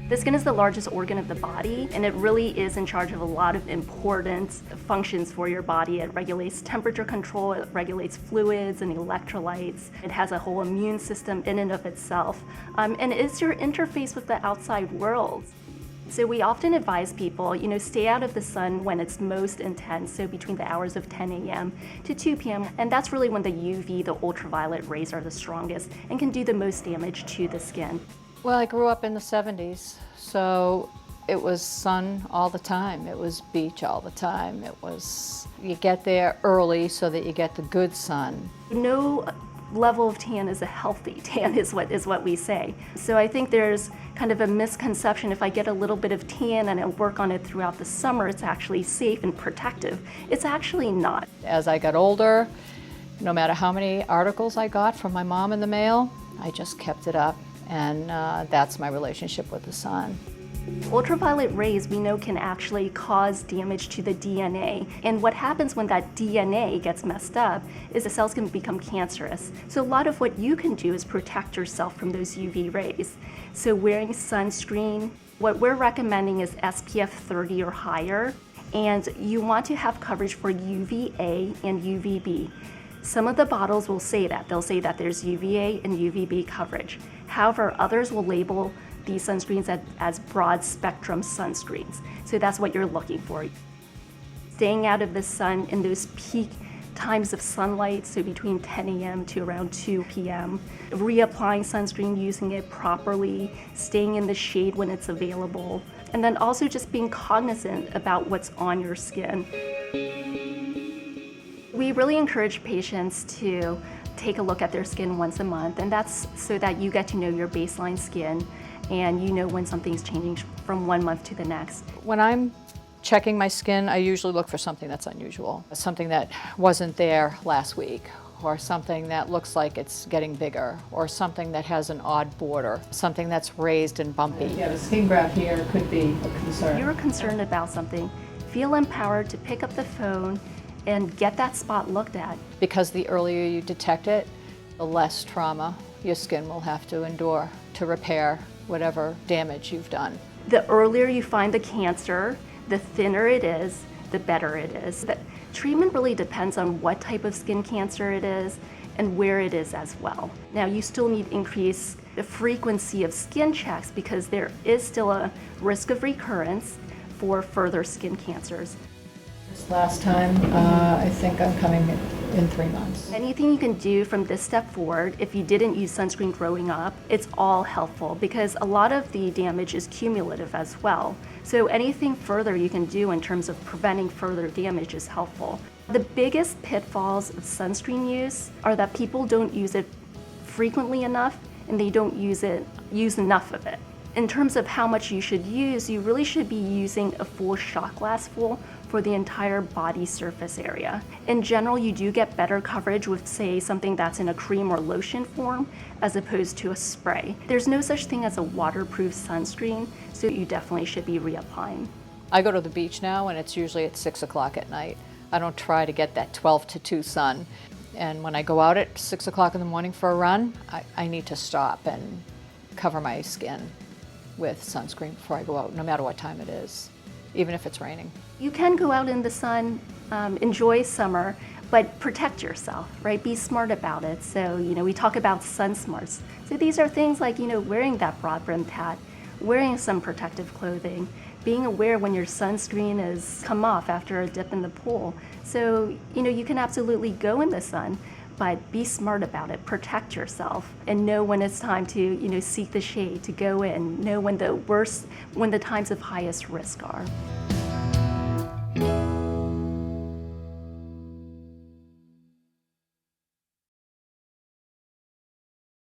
The skin is the largest organ of the body, and it really is in charge of a lot of important functions for your body. It regulates temperature control, it regulates fluids and electrolytes. It has a whole immune system in and of itself, and it's your interface with the outside world. So we often advise people, stay out of the sun when it's most intense, so between the hours of 10 a.m. to 2 p.m. And that's really when the UV, the ultraviolet rays are the strongest and can do the most damage to the skin. Well, I grew up in the 70s, so it was sun all the time. It was beach all the time. You get there early so that you get the good sun. No level of tan is a healthy tan is what we say. So I think there's kind of a misconception if I get a little bit of tan and I work on it throughout the summer, it's actually safe and protective. It's actually not. As I got older, no matter how many articles I got from my mom in the mail, I just kept it up. And that's my relationship with the sun. Ultraviolet rays we know can actually cause damage to the DNA. And what happens when that DNA gets messed up is the cells can become cancerous. So a lot of what you can do is protect yourself from those UV rays. So wearing sunscreen, what we're recommending is SPF 30 or higher. And you want to have coverage for UVA and UVB. Some of the bottles will say that. They'll say that there's UVA and UVB coverage. However, others will label these sunscreens as broad spectrum sunscreens. So that's what you're looking for. Staying out of the sun in those peak times of sunlight, so between 10 a.m. to around 2 p.m. Reapplying sunscreen, using it properly, staying in the shade when it's available, and then also just being cognizant about what's on your skin. We really encourage patients to take a look at their skin once a month, and that's so that you get to know your baseline skin and you know when something's changing from one month to the next. When I'm checking my skin, I usually look for something that's unusual, something that wasn't there last week, or something that looks like it's getting bigger, or something that has an odd border, something that's raised and bumpy. Yeah, the skin graft here could be a concern. If you're concerned about something, feel empowered to pick up the phone and get that spot looked at. Because the earlier you detect it, the less trauma your skin will have to endure to repair whatever damage you've done. The earlier you find the cancer, the thinner it is, the better it is. The treatment really depends on what type of skin cancer it is and where it is as well. Now, you still need to increase the frequency of skin checks because there is still a risk of recurrence for further skin cancers. This last time, I think I'm coming in 3 months. Anything you can do from this step forward, if you didn't use sunscreen growing up, it's all helpful because a lot of the damage is cumulative as well. So anything further you can do in terms of preventing further damage is helpful. The biggest pitfalls of sunscreen use are that people don't use it frequently enough and they don't use enough of it. In terms of how much you should use, you really should be using a full shot glass full for the entire body surface area. In general, you do get better coverage with, say, something that's in a cream or lotion form as opposed to a spray. There's no such thing as a waterproof sunscreen, so you definitely should be reapplying. I go to the beach now and it's usually at 6 o'clock at night. I don't try to get that 12 to 2 sun. And when I go out at 6 o'clock in the morning for a run, I need to stop and cover my skin with sunscreen before I go out, no matter what time it is, even if it's raining. You can go out in the sun, enjoy summer, but protect yourself, right? Be smart about it. So, we talk about sun smarts. So these are things like, wearing that broad brimmed hat, wearing some protective clothing, being aware when your sunscreen is come off after a dip in the pool. So, you can absolutely go in the sun, but be smart about it, protect yourself, and know when it's time to, seek the shade, to go in, know when the times of highest risk are.